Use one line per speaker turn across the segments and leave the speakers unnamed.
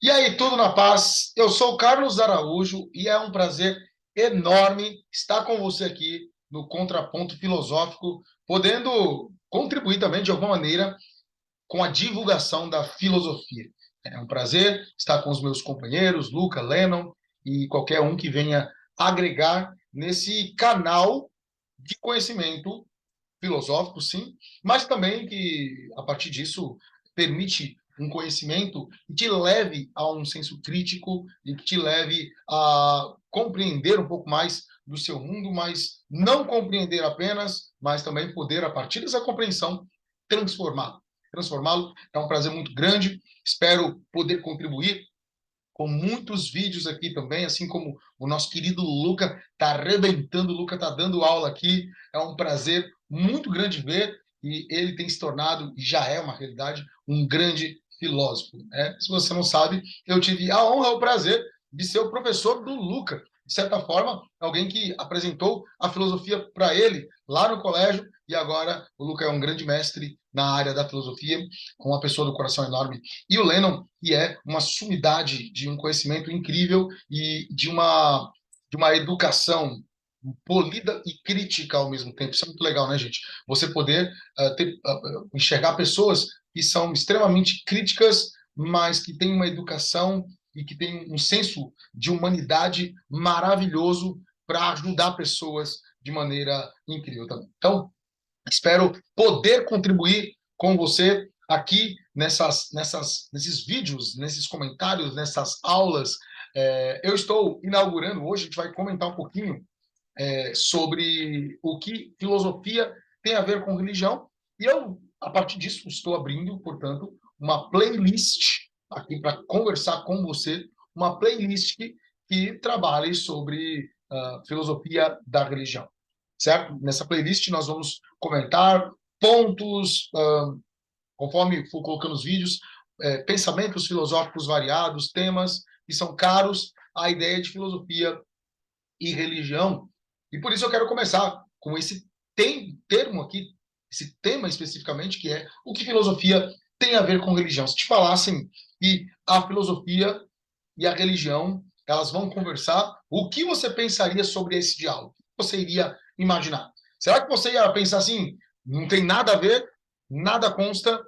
E aí, tudo na paz? Eu sou o Carlos Araújo e é um prazer enorme estar com você aqui no Contraponto Filosófico, podendo contribuir também de alguma maneira com a divulgação da filosofia. É um prazer estar com os meus companheiros, Luca, Lennon e qualquer um que venha agregar nesse canal de conhecimento filosófico, sim, mas também que, a partir disso, permite um conhecimento que te leve a um senso crítico e que te leve a compreender um pouco mais do seu mundo, mas não compreender apenas, mas também poder, a partir dessa compreensão, transformá-lo. Transformá-lo é um prazer muito grande. Espero poder contribuir com muitos vídeos aqui também, assim como o nosso querido Luca está arrebentando, o Luca está dando aula aqui. É um prazer muito grande ver e ele tem se tornado, e já é uma realidade, um grande filósofo. Né? Se você não sabe, eu tive a honra, o prazer de ser o professor do Luca. De certa forma, alguém que apresentou a filosofia para ele lá no colégio, e agora o Luca é um grande mestre na área da filosofia, uma pessoa do coração enorme. E o Lennon, que é uma sumidade de um conhecimento incrível e de uma educação polida e crítica ao mesmo tempo. Isso é muito legal, né, gente? Você poder enxergar pessoas que são extremamente críticas, mas que têm uma educação e que têm um senso de humanidade maravilhoso para ajudar pessoas de maneira incrível também. Então, espero poder contribuir com você aqui nesses vídeos, nesses comentários, nessas aulas. Eu estou inaugurando hoje, a gente vai comentar um pouquinho sobre o que filosofia tem a ver com religião. E eu, a partir disso, estou abrindo, portanto, uma playlist aqui para conversar com você, uma playlist que trabalhe sobre filosofia da religião. Certo? Nessa playlist nós vamos comentar pontos, conforme for colocando os vídeos, pensamentos filosóficos variados, temas que são caros à ideia de filosofia e religião. E por isso eu quero começar com esse termo aqui, esse tema especificamente, que é o que filosofia tem a ver com religião. Se te falassem que a filosofia e a religião elas vão conversar, o que você pensaria sobre esse diálogo? O que você iria imaginar? Será que você ia pensar assim, não tem nada a ver, nada consta,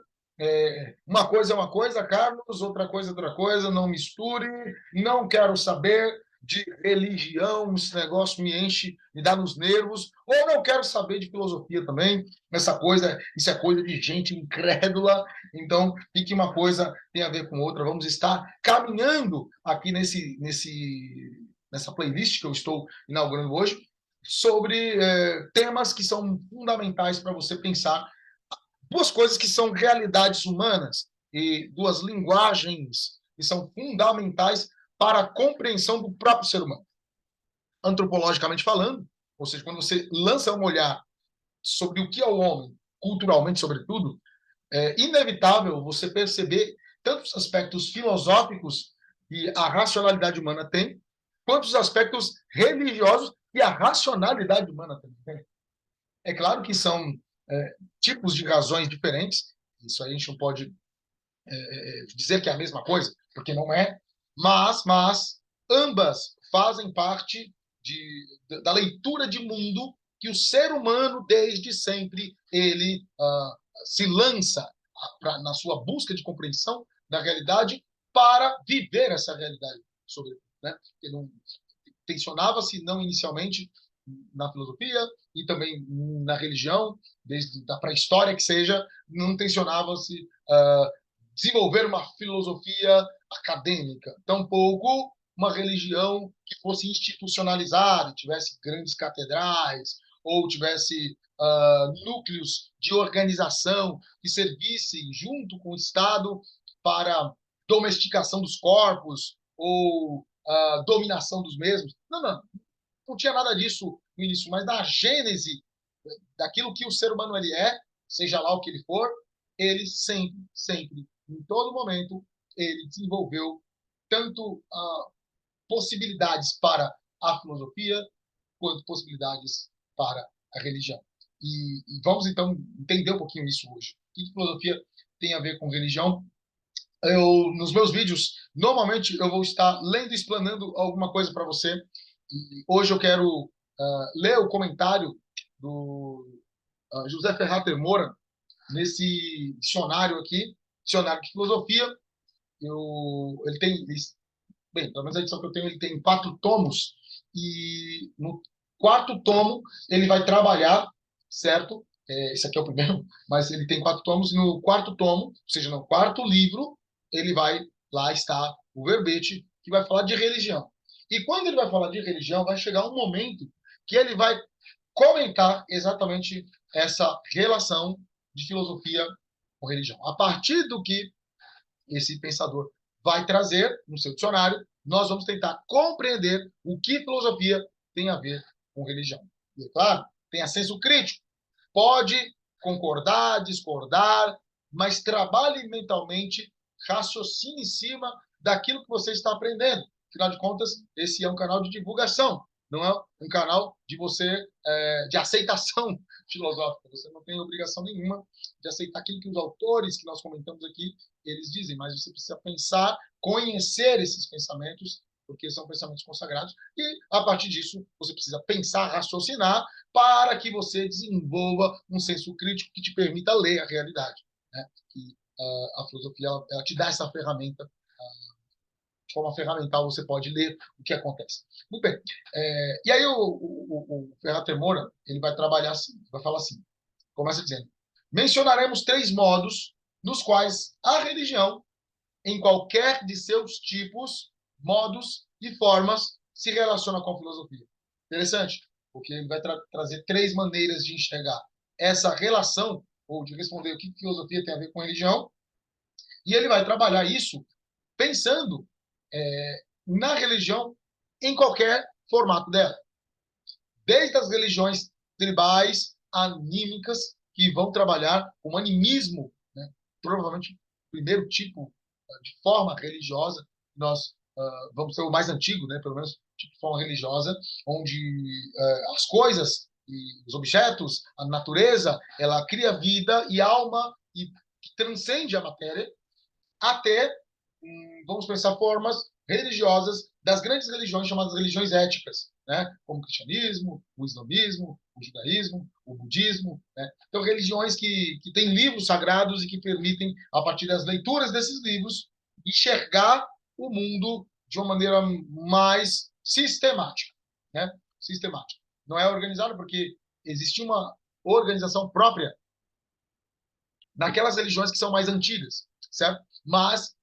uma coisa é uma coisa, Carlos, outra coisa, não misture, não quero saber de religião, esse negócio me enche, me dá nos nervos, ou não quero saber de filosofia também, essa coisa, isso é coisa de gente incrédula, então, e que uma coisa tem a ver com outra, vamos estar caminhando aqui nessa playlist que eu estou inaugurando hoje, sobre temas que são fundamentais para você pensar duas coisas que são realidades humanas e duas linguagens que são fundamentais para a compreensão do próprio ser humano. Antropologicamente falando, ou seja, quando você lança um olhar sobre o que é o homem, culturalmente, sobretudo, é inevitável você perceber tanto os aspectos filosóficos que a racionalidade humana tem, quanto os aspectos religiosos que a racionalidade humana tem. É claro que são tipos de razões diferentes, isso aí a gente não pode dizer que é a mesma coisa, porque não é, mas ambas fazem parte da leitura de mundo que o ser humano, desde sempre, ele se lança na sua busca de compreensão da realidade para viver essa realidade, sobretudo. Né? Porque não tensionava-se, não inicialmente, na filosofia e também na religião, desde a pré-história que seja, não tensionava-se desenvolver uma filosofia acadêmica, tampouco uma religião que fosse institucionalizada, tivesse grandes catedrais ou tivesse núcleos de organização que servissem junto com o Estado para domesticação dos corpos ou dominação dos mesmos. Não tinha nada disso no início, mas na gênese daquilo que o ser humano ele é, seja lá o que ele for, ele sempre, em todo momento, ele desenvolveu tanto possibilidades para a filosofia quanto possibilidades para a religião. E vamos então entender um pouquinho isso hoje. O que filosofia tem a ver com religião? Nos meus vídeos, normalmente eu vou estar lendo e explanando alguma coisa para você. E hoje eu quero ler o comentário do José Ferrater Moura nesse dicionário aqui, dicionário de filosofia. Ele tem, bem, pelo menos a edição que eu tenho, ele tem 4 tomos. E no quarto tomo ele vai trabalhar, certo? Esse aqui é o primeiro, mas ele tem 4 tomos. E no quarto tomo, ou seja, no quarto livro, ele vai, lá está o verbete, que vai falar de religião. E quando ele vai falar de religião, vai chegar um momento que ele vai comentar exatamente essa relação de filosofia com religião. A partir do que esse pensador vai trazer no seu dicionário, nós vamos tentar compreender o que filosofia tem a ver com religião. E, é claro, tem senso crítico. Pode concordar, discordar, mas trabalhe mentalmente, raciocine em cima daquilo que você está aprendendo. Afinal de contas, esse é um canal de divulgação, não é um canal de você de aceitação filosófica. Você não tem obrigação nenhuma de aceitar aquilo que os autores que nós comentamos aqui eles dizem, mas você precisa pensar, conhecer esses pensamentos, porque são pensamentos consagrados, e a partir disso você precisa pensar, raciocinar, para que você desenvolva um senso crítico que te permita ler a realidade. Né? E a filosofia ela te dá essa ferramenta. De forma ferramental, você pode ler o que acontece. Muito bem. E aí o Ferrater Moura, ele vai trabalhar assim, vai falar assim, começa dizendo, mencionaremos 3 modos nos quais a religião, em qualquer de seus tipos, modos e formas, se relaciona com a filosofia. Interessante, porque ele vai trazer 3 maneiras de enxergar essa relação, ou de responder o que filosofia tem a ver com religião, e ele vai trabalhar isso pensando na religião em qualquer formato dela. Desde as religiões tribais, anímicas, que vão trabalhar com animismo, né? Provavelmente o primeiro tipo de forma religiosa, nós vamos ser o mais antigo, né? Pelo menos tipo de forma religiosa, onde as coisas e os objetos, a natureza, ela cria vida e alma e que transcende a matéria, até, vamos pensar, formas religiosas das grandes religiões chamadas religiões éticas, né? Como o cristianismo, o islamismo, o judaísmo, o budismo. Né? Então, religiões que têm livros sagrados e que permitem, a partir das leituras desses livros, enxergar o mundo de uma maneira mais sistemática. Né? Sistemática. Não é organizado porque existe uma organização própria naquelas religiões que são mais antigas, certo? Mas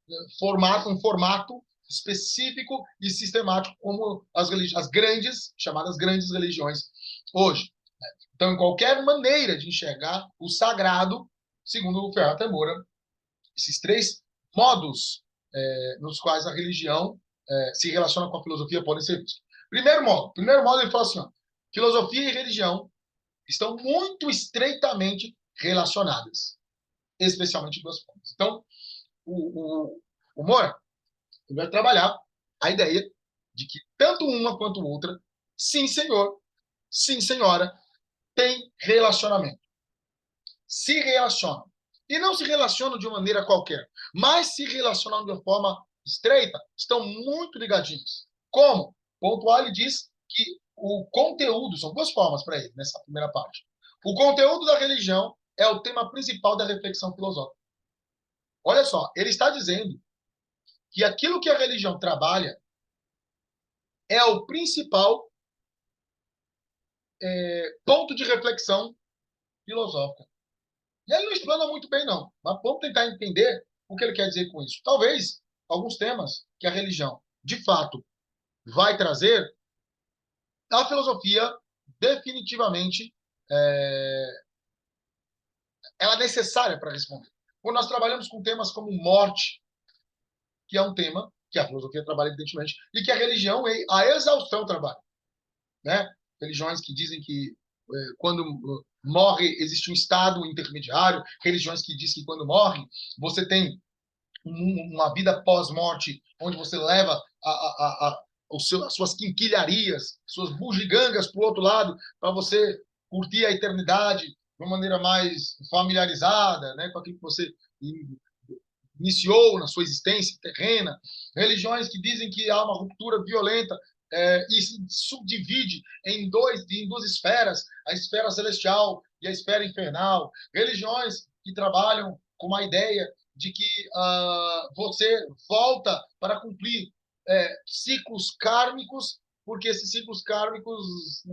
um formato específico e sistemático como as grandes, chamadas grandes religiões hoje. Então, em qualquer maneira de enxergar o sagrado, segundo o Ferrater Moura, esses 3 modos nos quais a religião se relaciona com a filosofia podem ser vistos. Primeiro modo ele fala assim, ó, filosofia e religião estão muito estreitamente relacionadas, especialmente em 2 formas. Então, o Moura ele vai trabalhar a ideia de que tanto uma quanto outra, sim, senhor, sim, senhora, tem relacionamento. Se relacionam. E não se relacionam de uma maneira qualquer, mas se relacionam de uma forma estreita, estão muito ligadinhos. Como? Ponto A, ele diz que o conteúdo, são 2 formas para ele, nessa primeira parte. O conteúdo da religião é o tema principal da reflexão filosófica. Olha só, ele está dizendo que aquilo que a religião trabalha é o principal ponto de reflexão filosófica. E ele não explana muito bem, não. Mas vamos tentar entender o que ele quer dizer com isso. Talvez alguns temas que a religião, de fato, vai trazer, a filosofia definitivamente ela é necessária para responder. Quando nós trabalhamos com temas como morte, que é um tema que a filosofia trabalha, evidentemente, e que a religião, a exaustão, trabalha. Né? Religiões que dizem que quando morre existe um estado intermediário, religiões que dizem que quando morre você tem uma vida pós-morte, onde você leva as suas quinquilharias, suas bugigangas para o outro lado, para você curtir a eternidade de uma maneira mais familiarizada, né, com aquilo que você iniciou na sua existência terrena, religiões que dizem que há uma ruptura violenta e se subdivide em duas esferas, a esfera celestial e a esfera infernal, religiões que trabalham com a ideia de que você volta para cumprir ciclos kármicos, porque esses ciclos kármicos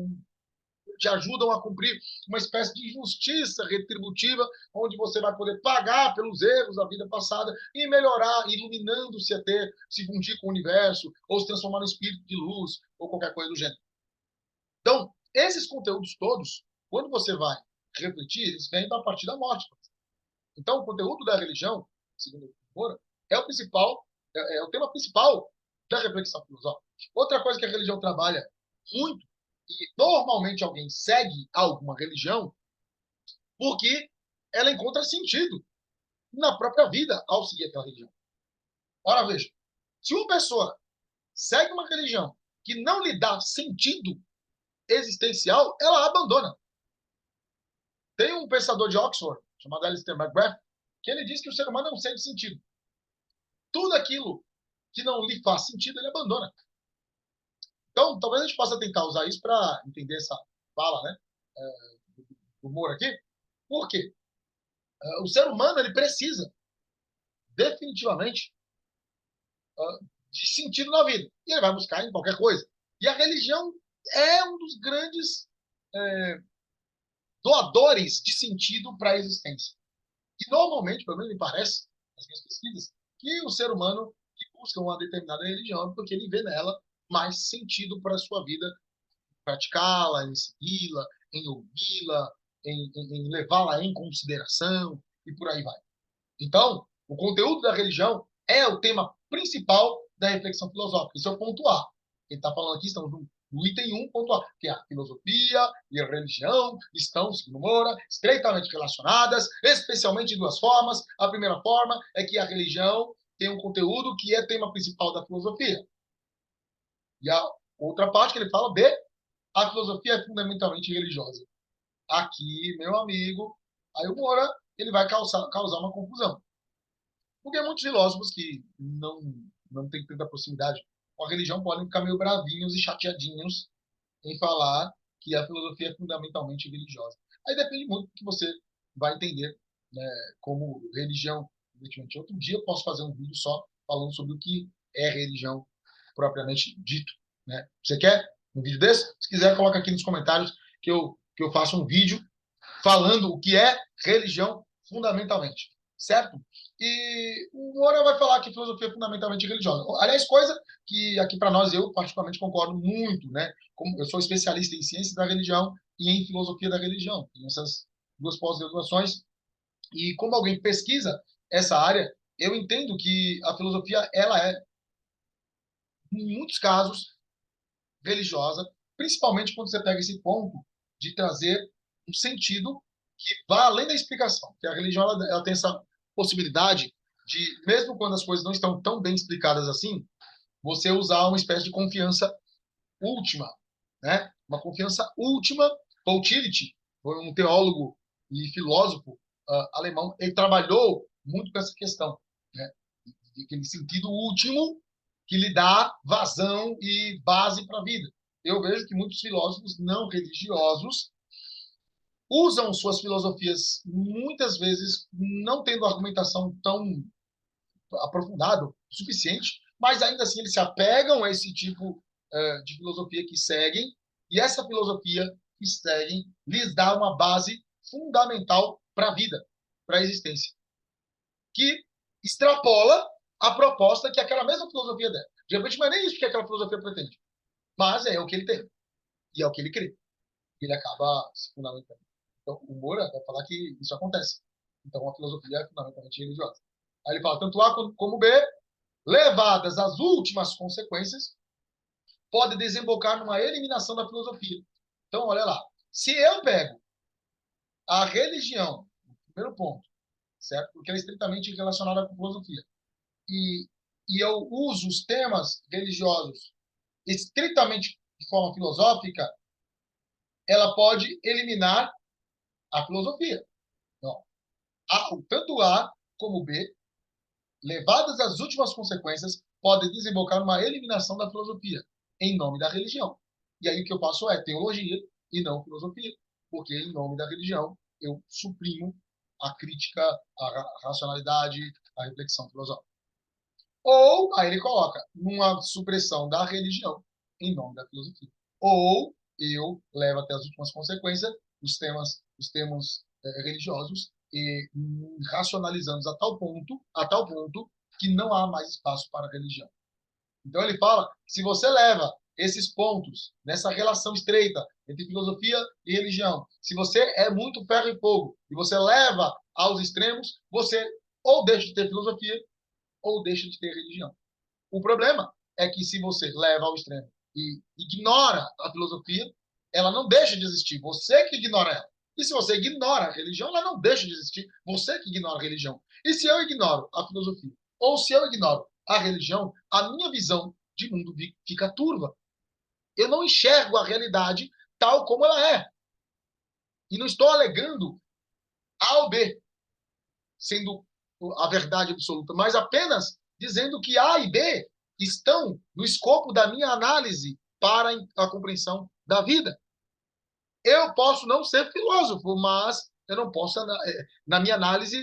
te ajudam a cumprir uma espécie de justiça retributiva, onde você vai poder pagar pelos erros da vida passada e melhorar, iluminando-se até se fundir com o universo, ou se transformar no espírito de luz, ou qualquer coisa do gênero. Então, esses conteúdos todos, quando você vai refletir, eles vêm a partir da morte. Então, o conteúdo da religião, segundo o Moura, é o principal, é o tema principal da reflexão filosófica. Outra coisa que a religião trabalha muito, e normalmente alguém segue alguma religião porque ela encontra sentido na própria vida ao seguir aquela religião. Ora, veja, se uma pessoa segue uma religião que não lhe dá sentido existencial, ela abandona. Tem um pensador de Oxford, chamado Alistair McGrath, que ele diz que o ser humano não sente sentido. Tudo aquilo que não lhe faz sentido, ele abandona. Então, talvez a gente possa tentar usar isso para entender essa fala, né, do Moura aqui. Por quê? O ser humano ele precisa, definitivamente, de sentido na vida. E ele vai buscar em qualquer coisa. E a religião é um dos grandes doadores de sentido para a existência. E, normalmente, pelo menos me parece, nas minhas pesquisas, que o ser humano que busca uma determinada religião é porque ele vê nela mais sentido para a sua vida, praticá-la, em segui-la, em ouvi-la, em levá-la em consideração e por aí vai. Então, o conteúdo da religião é o tema principal da reflexão filosófica. Isso é o ponto A. Ele está falando aqui, estamos no item 1, ponto A, que é a filosofia e a religião estão, segundo Moura, estreitamente relacionadas, especialmente em duas formas. A primeira forma é que a religião tem um conteúdo que é tema principal da filosofia. E a outra parte que ele fala, B, a filosofia é fundamentalmente religiosa. Aqui, meu amigo, aí o Moura ele vai causar uma confusão. Porque muitos filósofos que não têm tanta proximidade com a religião podem ficar meio bravinhos e chateadinhos em falar que a filosofia é fundamentalmente religiosa. Aí depende muito do que você vai entender, né, como religião. Outro dia eu posso fazer um vídeo só falando sobre o que é religião propriamente dito. Né? Você quer um vídeo desse? Se quiser, coloca aqui nos comentários que eu faço um vídeo falando o que é religião fundamentalmente. Certo? E o Moura vai falar que filosofia é fundamentalmente religiosa. Aliás, coisa que aqui para nós eu particularmente concordo muito, né? Como eu sou especialista em ciência da religião e em filosofia da religião, tenho essas duas pós-graduações e como alguém pesquisa essa área, eu entendo que a filosofia ela é em muitos casos religiosa, principalmente quando você pega esse ponto de trazer um sentido que vá além da explicação. Porque a religião ela tem essa possibilidade de, mesmo quando as coisas não estão tão bem explicadas assim, você usar uma espécie de confiança última, né? Uma confiança última. Paul Tillich foi um teólogo e filósofo alemão. Ele trabalhou muito com essa questão, né? Aquele sentido último que lhe dá vazão e base para a vida. Eu vejo que muitos filósofos não religiosos usam suas filosofias, muitas vezes, não tendo argumentação tão aprofundada, suficiente, mas ainda assim eles se apegam a esse tipo de filosofia que seguem, e essa filosofia que seguem lhes dá uma base fundamental para a vida, para a existência, que extrapola a proposta que aquela mesma filosofia der. De repente, não é nem isso que aquela filosofia pretende, mas é o que ele tem, e é o que ele crê. Ele acaba se fundamentando. Então, o Moura vai falar que isso acontece. Então, a filosofia é fundamentalmente religiosa. Aí ele fala, tanto A como B, levadas às últimas consequências, pode desembocar numa eliminação da filosofia. Então, olha lá. Se eu pego a religião, primeiro ponto, certo? Porque ela é estritamente relacionada com a filosofia, e eu uso os temas religiosos estritamente de forma filosófica, ela pode eliminar a filosofia. Não. Tanto A como B, levadas às últimas consequências, podem desembocar numa eliminação da filosofia, em nome da religião. E aí o que eu faço é teologia e não filosofia, porque em nome da religião eu suprimo a crítica, a racionalidade, a reflexão filosófica. Ou, aí ele coloca, numa supressão da religião em nome da filosofia. Ou eu levo até as últimas consequências os termos religiosos e racionalizando a tal ponto que não há mais espaço para a religião. Então ele fala, se você leva esses pontos nessa relação estreita entre filosofia e religião, se você é muito ferro e fogo e você leva aos extremos, você ou deixa de ter filosofia ou deixa de ter religião. O problema é que se você leva ao extremo e ignora a filosofia, ela não deixa de existir, você que ignora ela. E se você ignora a religião, ela não deixa de existir, você que ignora a religião. E se eu ignoro a filosofia, ou se eu ignoro a religião, a minha visão de mundo fica turva. Eu não enxergo a realidade tal como ela é. E não estou alegando A ou B, sendo a verdade absoluta, mas apenas dizendo que A e B estão no escopo da minha análise para a compreensão da vida. Eu posso não ser filósofo, mas eu não posso, na minha análise,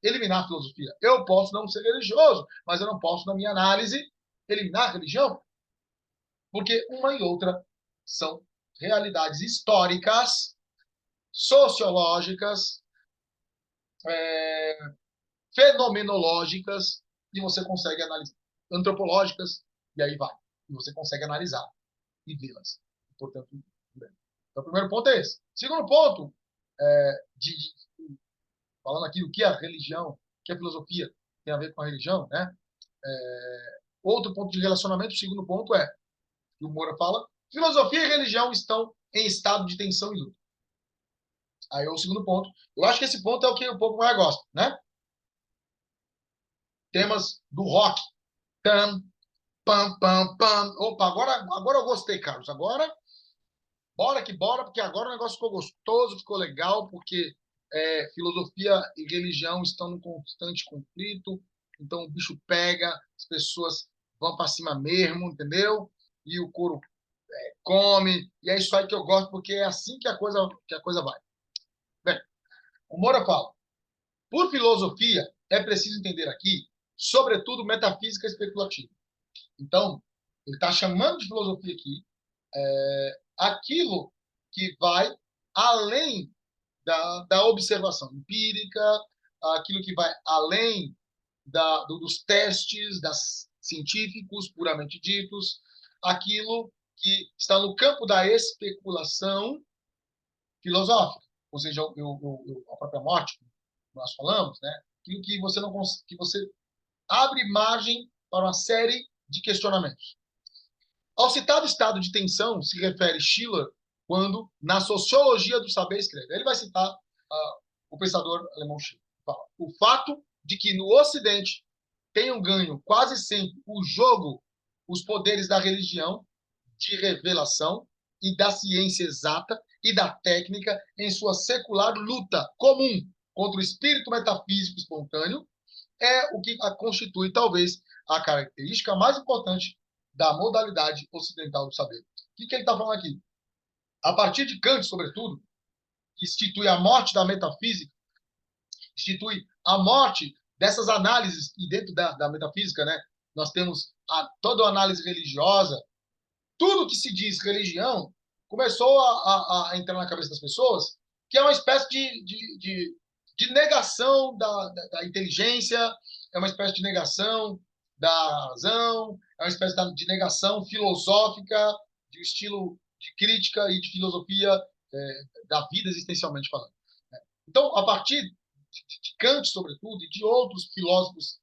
eliminar a filosofia. Eu posso não ser religioso, mas eu não posso, na minha análise, eliminar a religião, porque uma e outra são realidades históricas, sociológicas, fenomenológicas, e você consegue analisar, antropológicas, e aí vai. E você consegue analisar e vê-las. Portanto, então, o primeiro ponto é esse. Segundo ponto, falando aqui o que a religião, o que a filosofia tem a ver com a religião, né? Outro ponto de relacionamento, o segundo ponto é, que o Moura fala, filosofia e religião estão em estado de tensão e luta. Aí é o segundo ponto. Eu acho que esse ponto é o que o povo mais gosta, né? Temas do rock. Tam, pam, pam, pam. Opa, agora eu gostei, Carlos. Agora, bora que bora, porque agora o negócio ficou gostoso, ficou legal, porque filosofia e religião estão num constante conflito, então o bicho pega, as pessoas vão para cima mesmo, entendeu? E o couro come, e é isso aí que eu gosto, porque é assim que a coisa vai. Bem, o Moura fala, por filosofia, é preciso entender aqui, sobretudo, metafísica especulativa. Então, ele está chamando de filosofia aqui aquilo que vai além da observação empírica, aquilo que vai além dos testes científicos puramente ditos, aquilo que está no campo da especulação filosófica, ou seja, a própria morte, que nós falamos, né? Aquilo que você não que você abre margem para uma série de questionamentos. Ao citado estado de tensão se refere Schiller quando, na Sociologia do Saber, escreve. Ele vai citar o pensador alemão Schiller. Fala, o fato de que no Ocidente tenham ganho quase sempre o jogo, os poderes da religião, de revelação e da ciência exata e da técnica em sua secular luta comum contra o espírito metafísico espontâneo, é o que constitui, talvez, a característica mais importante da modalidade ocidental do saber. O que ele está falando aqui? A partir de Kant, sobretudo, que institui a morte da metafísica, institui a morte dessas análises, e dentro da metafísica, né, nós temos toda a análise religiosa, tudo que se diz religião começou a entrar na cabeça das pessoas, que é uma espécie de negação da inteligência, é uma espécie de negação da razão, é uma espécie de negação filosófica, de estilo de crítica e de filosofia da vida existencialmente falando. Então, a partir de Kant, sobretudo, e de outros filósofos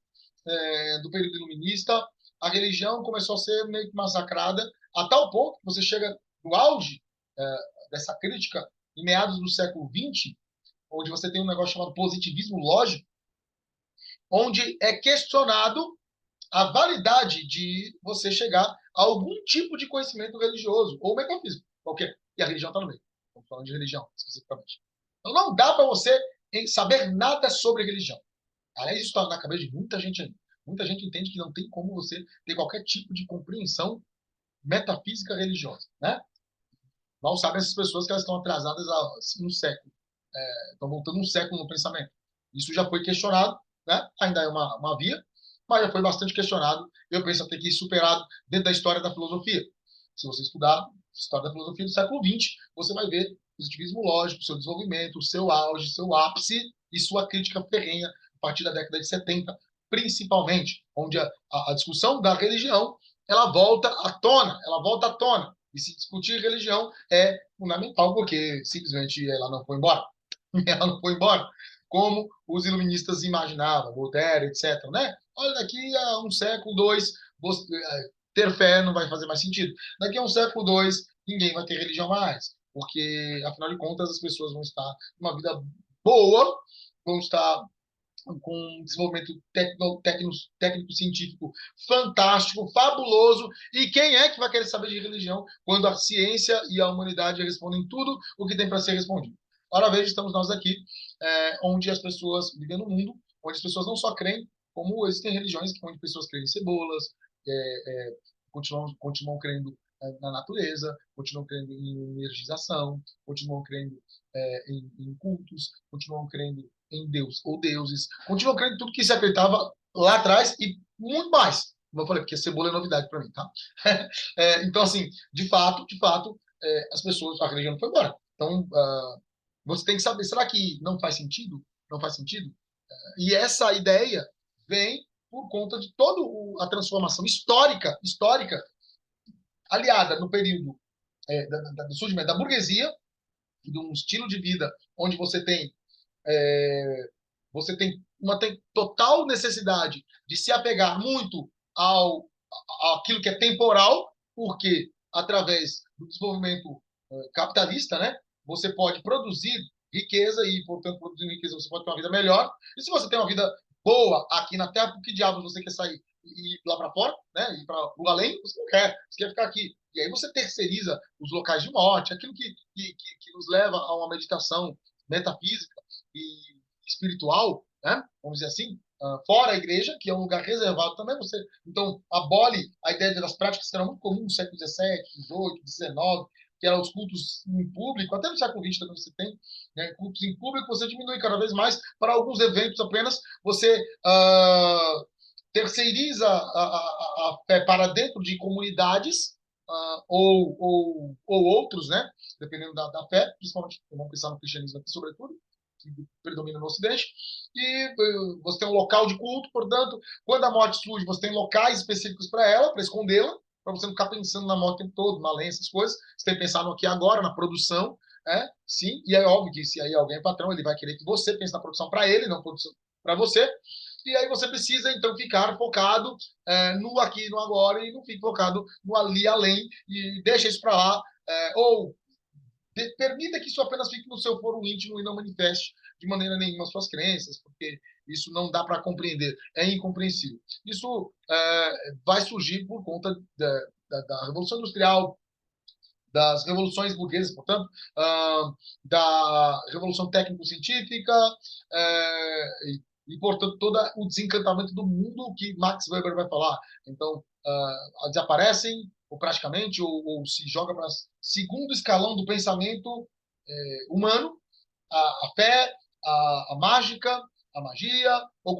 do período iluminista, a religião começou a ser meio que massacrada, a tal ponto que você chega no auge dessa crítica em meados do século XX, onde você tem um negócio chamado positivismo lógico, onde é questionado a validade de você chegar a algum tipo de conhecimento religioso ou metafísico, qualquer. E a religião está no meio. Estamos falando de religião, especificamente. Então, não dá para você saber nada sobre religião. Aliás, isso está na cabeça de muita gente ainda. Muita gente entende que não tem como você ter qualquer tipo de compreensão metafísica religiosa, né? Mal sabem essas pessoas que elas estão atrasadas há um século, estão voltando um século no pensamento. Isso já foi questionado, né? Ainda é uma via, mas já foi bastante questionado. Eu penso até que superado dentro da história da filosofia. Se você estudar a história da filosofia do século XX, você vai ver o positivismo lógico, seu desenvolvimento, seu auge, seu ápice e sua crítica ferrenha a partir da década de 70, principalmente, onde a discussão da religião ela volta à tona, ela volta à tona. E se discutir religião é fundamental, porque simplesmente ela não foi embora. Ela não foi embora. Como os iluministas imaginavam, Voltaire, etc. Né? Olha, daqui a um século, dois, ter fé não vai fazer mais sentido. Daqui a um século, dois, ninguém vai ter religião mais. Porque, afinal de contas, as pessoas vão estar numa vida boa, vão estar com um desenvolvimento técnico-científico fantástico, fabuloso. E quem é que vai querer saber de religião quando a ciência e a humanidade respondem tudo o que tem para ser respondido? Ora, veja, estamos nós aqui, onde as pessoas vivem no mundo, onde as pessoas não só creem, como existem religiões onde pessoas creem em cebolas, continuam crendo na natureza, continuam crendo em energização, continuam crendo em cultos, continuam crendo em Deus ou deuses, continuam crendo em tudo que se acreditava lá atrás e muito mais. Como eu falei, porque cebola é novidade para mim, tá? Então, assim, de fato, as pessoas, a religião não foi embora. Então, você tem que saber, será que não faz sentido? Não faz sentido? E essa ideia vem por conta de toda a transformação histórica, aliada no período do surgimento da burguesia, de um estilo de vida onde é, tem total necessidade de se apegar muito àquilo que é temporal, porque através do desenvolvimento capitalista, né, você pode produzir riqueza e, portanto, produzindo riqueza você pode ter uma vida melhor. E se você tem uma vida boa aqui na Terra, por que diabos você quer sair e ir lá para fora, né, ir para o além? Você não quer, você quer ficar aqui. E aí você terceiriza os locais de morte, aquilo que nos leva a uma meditação metafísica e espiritual, né? Vamos dizer assim, fora a igreja, que é um lugar reservado também. Então, abole a ideia das práticas que eram muito comuns no século XVII, XVIII, XIX, que eram os cultos em público, até no século XX também você tem, né, cultos em público, você diminui cada vez mais para alguns eventos apenas, você terceiriza a fé para dentro de comunidades ou outros, né, dependendo da fé, principalmente, vamos pensar no cristianismo aqui, sobretudo, que predomina no Ocidente, e você tem um local de culto, portanto, quando a morte surge, você tem locais específicos para ela, para escondê-la, para você não ficar pensando na morte o tempo todo, na lenha, essas coisas. Você tem que pensar no aqui e agora, na produção, sim, e é óbvio que se aí alguém é patrão, ele vai querer que você pense na produção para ele, não produção para você, e aí você precisa, então, ficar focado no aqui e no agora, e não fique focado no ali além, e deixa isso para lá, ou permita que isso apenas fique no seu foro íntimo e não manifeste de maneira nenhuma suas crenças, porque isso não dá para compreender, é incompreensível. Isso vai surgir por conta da Revolução Industrial, das revoluções burguesas, portanto, da Revolução Técnico-Científica, portanto, todo o desencantamento do mundo que Max Weber vai falar. Então, desaparecem, ou praticamente, ou se joga para segundo escalão do pensamento humano, a fé, a mágica, a magia, ou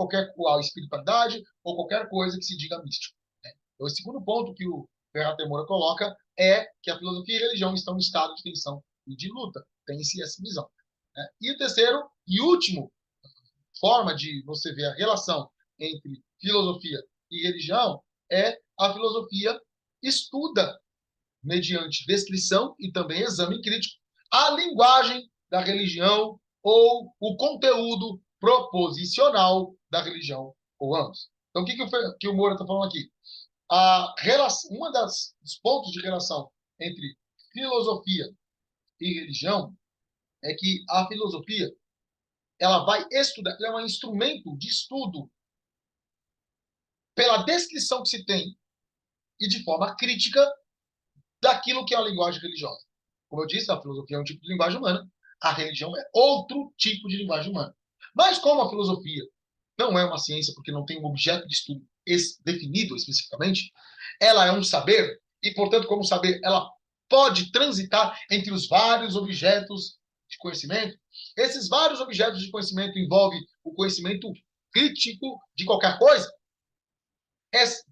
a espiritualidade, ou qualquer coisa que se diga místico. Né? Então, o segundo ponto que o Ferrat Moura coloca é que a filosofia e a religião estão em estado de tensão e de luta. Tem-se essa visão. Né? E o terceiro e último forma de você ver a relação entre filosofia e religião é a filosofia estuda, mediante descrição e também exame crítico, a linguagem da religião ou o conteúdo proposicional da religião ou ambos. Então, que o Moura está falando aqui? Uma dos pontos de relação entre filosofia e religião é que a filosofia ela vai estudar, ela é um instrumento de estudo pela descrição que se tem e de forma crítica daquilo que é a linguagem religiosa. Como eu disse, a filosofia é um tipo de linguagem humana, a religião é outro tipo de linguagem humana. Mas como a filosofia não é uma ciência porque não tem um objeto de estudo definido especificamente, ela é um saber, e, portanto, como saber, ela pode transitar entre os vários objetos de conhecimento. Esses vários objetos de conhecimento envolvem o conhecimento crítico de qualquer coisa.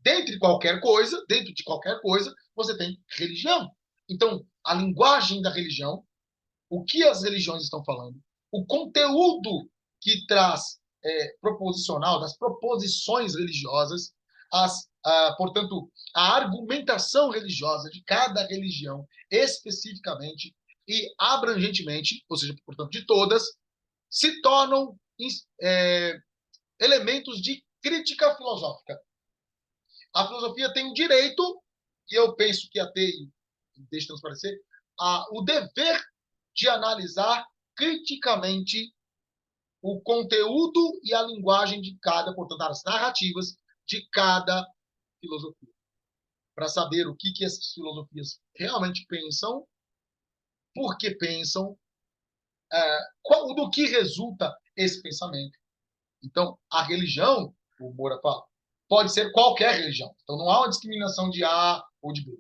Dentro de qualquer coisa, você tem religião. Então, a linguagem da religião, o que as religiões estão falando, o conteúdo que traz proposicional, das proposições religiosas, portanto, a argumentação religiosa de cada religião especificamente e abrangentemente, ou seja, portanto, de todas, se tornam elementos de crítica filosófica. A filosofia tem o direito, e eu penso que até, deixa transparecer, o dever de analisar criticamente o conteúdo e a linguagem de cada, portanto, as narrativas de cada filosofia, para saber o que essas filosofias realmente pensam, por que pensam, do que resulta esse pensamento. Então, a religião, o Moura fala, pode ser qualquer religião. Então, não há uma discriminação de A ou de B.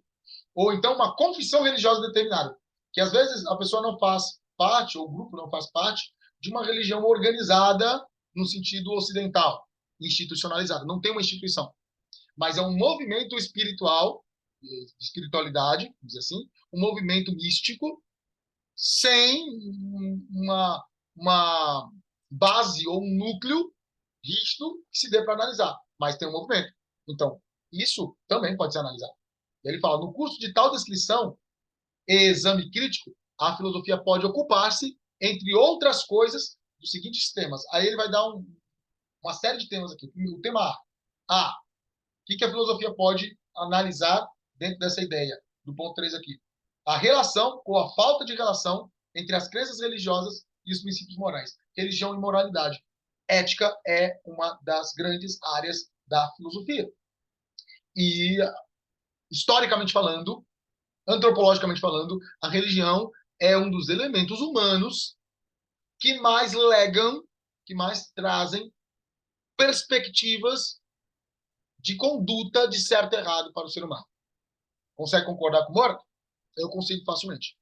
Ou então, uma confissão religiosa determinada, que às vezes a pessoa não faz parte, ou o grupo não faz parte, de uma religião organizada no sentido ocidental, institucionalizada. Não tem uma instituição, mas é um movimento espiritual, espiritualidade, vamos dizer assim, um movimento místico, sem uma base ou um núcleo rígido que se dê para analisar, mas tem um movimento. Então, isso também pode ser analisado. Ele fala, no curso de tal descrição e exame crítico, a filosofia pode ocupar-se, entre outras coisas, dos seguintes temas. Aí ele vai dar uma série de temas aqui. O tema A. O que a filosofia pode analisar dentro dessa ideia? Do ponto 3 aqui. A relação ou a falta de relação entre as crenças religiosas e os princípios morais. Religião e moralidade. Ética é uma das grandes áreas da filosofia. E, historicamente falando, antropologicamente falando, a religião é um dos elementos humanos que mais legam, que mais trazem perspectivas de conduta de certo e errado para o ser humano. Consegue concordar com o Mora? Eu consigo facilmente.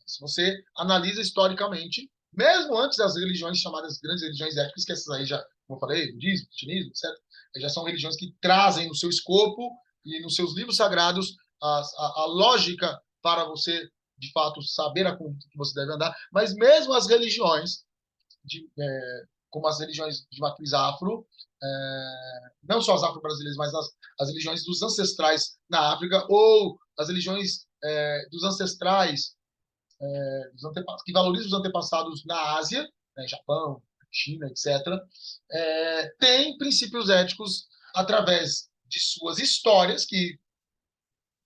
Se você analisa historicamente, mesmo antes das religiões chamadas grandes religiões éticas, que essas aí já, como eu falei, budismo, cristianismo, etc., já são religiões que trazem no seu escopo e nos seus livros sagrados a lógica para você, de fato, saber a conduta que você deve andar. Mas mesmo as religiões, como as religiões de matriz afro, não só as afro-brasileiras, mas as religiões dos ancestrais na África, ou as religiões dos ancestrais que valorizam os antepassados na Ásia, né, Japão, China, etc., tem princípios éticos através de suas histórias, que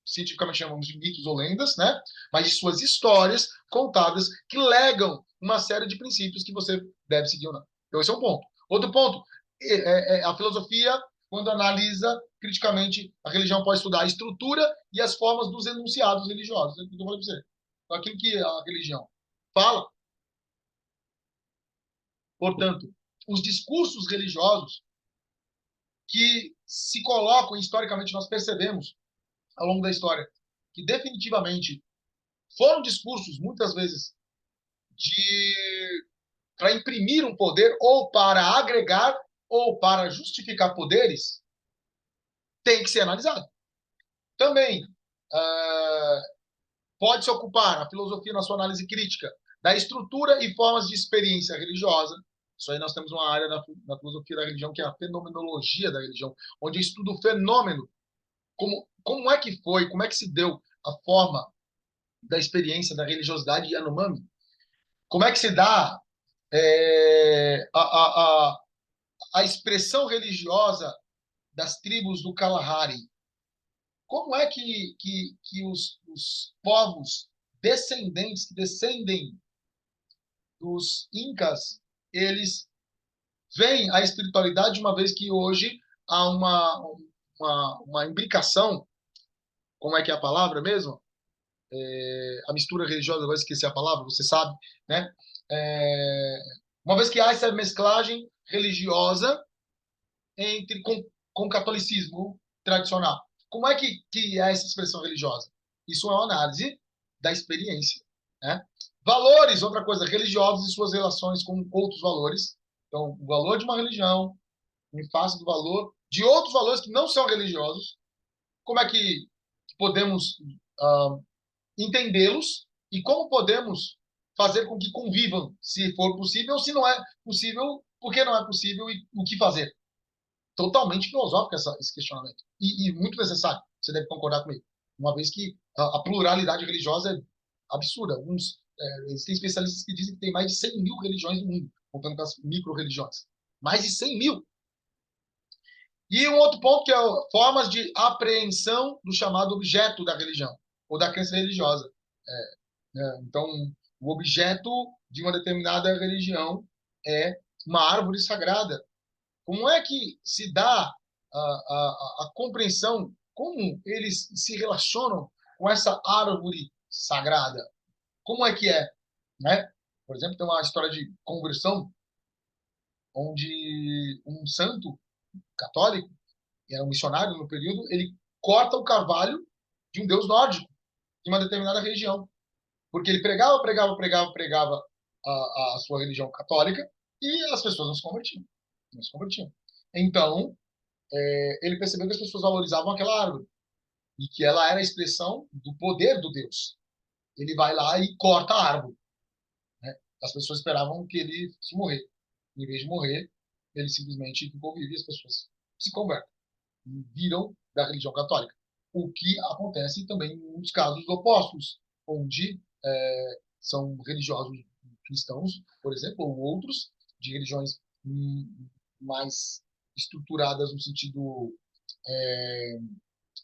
cientificamente chamamos de mitos ou lendas, né? Mas de suas histórias contadas que legam uma série de princípios que você deve seguir ou não. Então, esse é um ponto. Outro ponto, a filosofia, quando analisa criticamente a religião, pode estudar a estrutura e as formas dos enunciados religiosos. Eu estou falando para você. Então, aquilo que a religião fala, portanto, os discursos religiosos que se colocam, historicamente, nós percebemos ao longo da história, que definitivamente foram discursos, muitas vezes, para imprimir um poder ou para agregar ou para justificar poderes, tem que ser analisado. Também pode se ocupar a filosofia na sua análise crítica da estrutura e formas de experiência religiosa. Isso aí nós temos uma área na filosofia da religião que é a fenomenologia da religião, onde estuda o fenômeno, como é que foi, como é que se deu a forma da experiência da religiosidade Yanomami. Como é que se dá a expressão religiosa das tribos do Kalahari? Como é que os povos descendentes, que descendem dos Incas, eles veem a espiritualidade, uma vez que hoje há uma imbricação, como é que é a palavra mesmo? A mistura religiosa, eu vou esquecer a palavra, você sabe, né? Uma vez que há essa mesclagem religiosa, com o catolicismo tradicional. Como é que é essa expressão religiosa? Isso é uma análise da experiência, né? Valores, outra coisa, religiosos e suas relações com outros valores. Então, o valor de uma religião em face do valor de outros valores que não são religiosos. Como é que podemos entendê-los e como podemos fazer com que convivam, se for possível, ou se não é possível, por que não é possível e o que fazer. Totalmente filosófico esse questionamento. E muito necessário. Você deve concordar comigo. Uma vez que a pluralidade religiosa é absurda. Existem especialistas que dizem que tem mais de 100 mil religiões no mundo, contando com as micro-religiões. Mais de 100 mil. E um outro ponto que é formas de apreensão do chamado objeto da religião, ou da crença religiosa. Então, o objeto de uma determinada religião é uma árvore sagrada. Como é que se dá a compreensão, como eles se relacionam com essa árvore sagrada? Como é? Né? Por exemplo, tem uma história de conversão onde um santo católico, que era um missionário no período, ele corta o carvalho de um deus nórdico, de uma determinada região. Porque ele pregava a sua religião católica e as pessoas não se convertiam. Não se convertiam. Então, ele percebeu que as pessoas valorizavam aquela árvore e que ela era a expressão do poder do Deus. Ele vai lá e corta a árvore. Né? As pessoas esperavam que ele fosse morrer. Em vez de morrer, ele simplesmente ficou vivo e as pessoas se convertem, viram da religião católica. O que acontece também em muitos casos opostos, onde são religiosos cristãos, por exemplo, ou outros de religiões mais estruturadas no sentido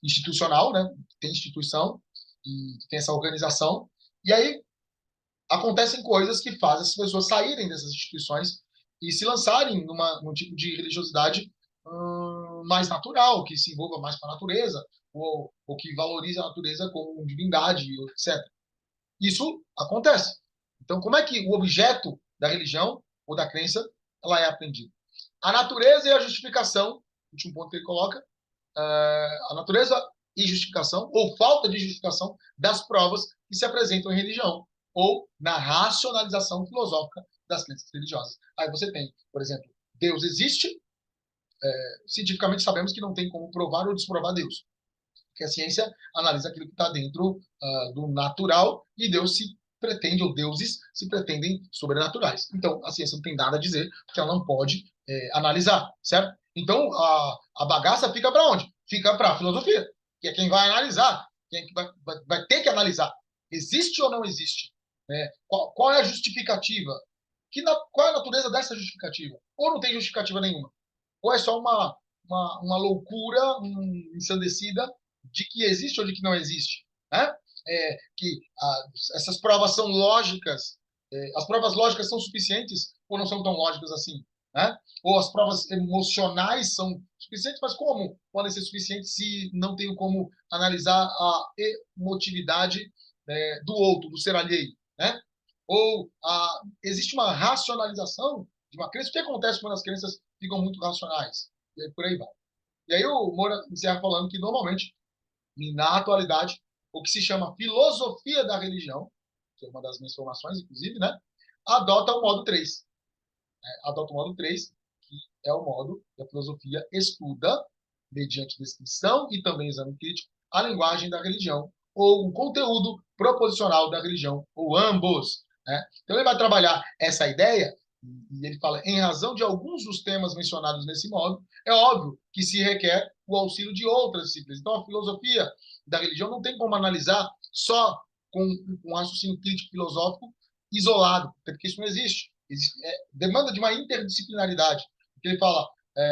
institucional, né? Tem instituição e tem essa organização. E aí acontecem coisas que fazem as pessoas saírem dessas instituições e se lançarem num tipo de religiosidade mais natural, que se envolva mais com a natureza, ou que valorize a natureza como divindade, etc. Isso acontece. Então, como é que o objeto da religião ou da crença ela é aprendida? A natureza e a justificação, último ponto que ele coloca, a natureza e justificação, ou falta de justificação, das provas que se apresentam em religião, ou na racionalização filosófica das crenças religiosas. Aí você tem, por exemplo, Deus existe, cientificamente sabemos que não tem como provar ou desprovar Deus, porque a ciência analisa aquilo que está dentro do natural e Deus se pretende, ou deuses se pretendem sobrenaturais. Então, a ciência não tem nada a dizer, porque ela não pode analisar, certo? Então, a bagaça fica para onde? Fica para a filosofia, que é quem vai analisar, quem vai ter que analisar. Existe ou não existe? Qual é a justificativa? Qual é a natureza dessa justificativa? Ou não tem justificativa nenhuma? Ou é só uma loucura ensandecida de que existe ou de que não existe? Né? Essas provas são lógicas, as provas lógicas são suficientes ou não são tão lógicas assim? Né? Ou as provas emocionais são suficientes, mas como podem ser suficientes se não tenho como analisar a emotividade do outro, do ser alheio? Né? Ou existe uma racionalização de uma crença? O que acontece quando as crenças ficam muito racionais? E aí por aí vai. E aí o Moura encerra falando que normalmente, na atualidade, o que se chama filosofia da religião, que é uma das minhas formações, inclusive, né, adota o modo 3. Adota o modo 3, que é o modo que a filosofia estuda, mediante descrição e também exame crítico, a linguagem da religião, ou o conteúdo proposicional da religião, ou ambos. Né? Então ele vai trabalhar essa ideia, e ele fala, em razão de alguns dos temas mencionados nesse modo, é óbvio que se requer o auxílio de outras disciplinas. Então a filosofia da religião não tem como analisar só com um raciocínio crítico filosófico isolado, porque isso não existe. Demanda de uma interdisciplinaridade. Porque ele fala,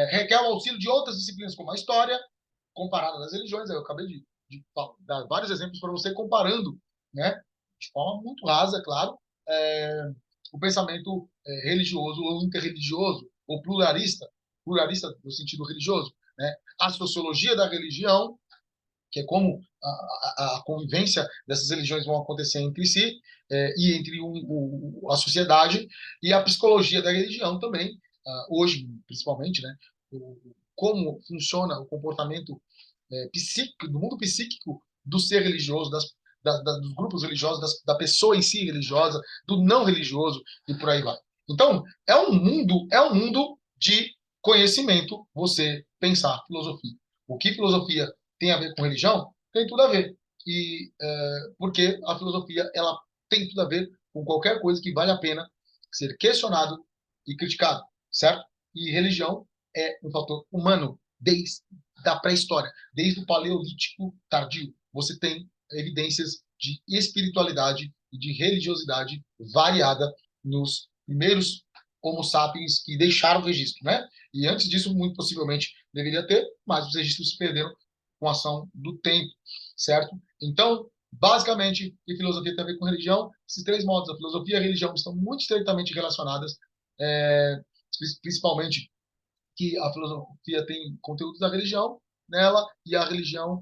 requer o auxílio de outras disciplinas, como a história, comparada às religiões. Eu acabei de dar vários exemplos para você, comparando, né, de forma muito rasa, claro, o pensamento religioso ou interreligioso, ou pluralista no sentido religioso. Né? A sociologia da religião, que é como a convivência dessas religiões vão acontecer entre si e entre a sociedade, e a psicologia da religião também, hoje principalmente, né? como funciona o comportamento psíquico, do mundo psíquico do ser religioso, dos grupos religiosos, da pessoa em si religiosa, do não religioso e por aí vai. Então, é um mundo de conhecimento você pensar filosofia. O que filosofia tem a ver com religião? Tem tudo a ver. E porque a filosofia ela tem tudo a ver com qualquer coisa que vale a pena ser questionado e criticado, certo? E religião é um fator humano desde a pré-história, desde o paleolítico tardio. Você tem evidências de espiritualidade e de religiosidade variada nos primeiros Homo sapiens que deixaram o registro, né? E antes disso, muito possivelmente deveria ter, mas os registros se perderam com a ação do tempo, certo? Então, basicamente, que filosofia tem a ver com religião? Esses três modos, a filosofia e a religião, estão muito estreitamente relacionadas, é, principalmente que a filosofia tem conteúdos da religião nela e a religião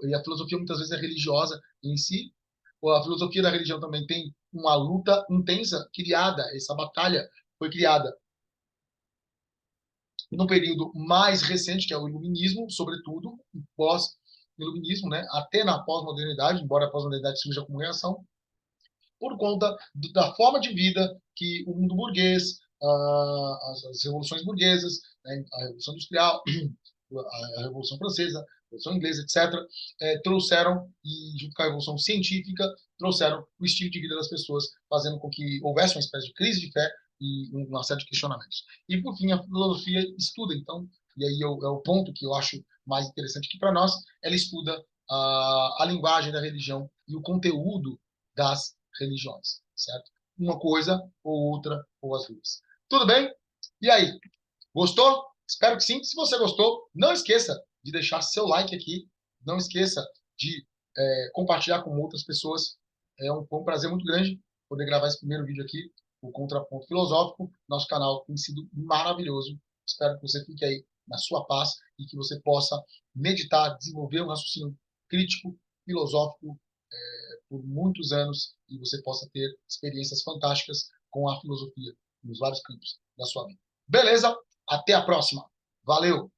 e a filosofia muitas vezes é religiosa em si. A filosofia da religião também tem uma luta intensa criada, essa batalha foi criada no período mais recente, que é o iluminismo, sobretudo, pós-iluminismo, né, até na pós-modernidade, embora a pós-modernidade surja como reação, por conta da forma de vida que o mundo burguês, as revoluções burguesas, né, a Revolução Industrial, a Revolução Francesa, a Revolução Inglesa, etc., trouxeram, e junto com a Revolução Científica, trouxeram o estilo de vida das pessoas, fazendo com que houvesse uma espécie de crise de fé e uma série de questionamentos. E, por fim, a filosofia estuda, então, e aí é o ponto que eu acho mais interessante aqui para nós, ela estuda a linguagem da religião e o conteúdo das religiões, certo? Uma coisa ou outra, ou as duas. Tudo bem? E aí, gostou? Espero que sim. Se você gostou, não esqueça de deixar seu like aqui. Não esqueça de compartilhar com outras pessoas. Foi um prazer muito grande poder gravar esse primeiro vídeo aqui, o Contraponto Filosófico. Nosso canal tem sido maravilhoso. Espero que você fique aí na sua paz e que você possa meditar, desenvolver um raciocínio crítico, filosófico, por muitos anos e você possa ter experiências fantásticas com a filosofia nos vários campos da sua vida. Beleza? Até a próxima. Valeu!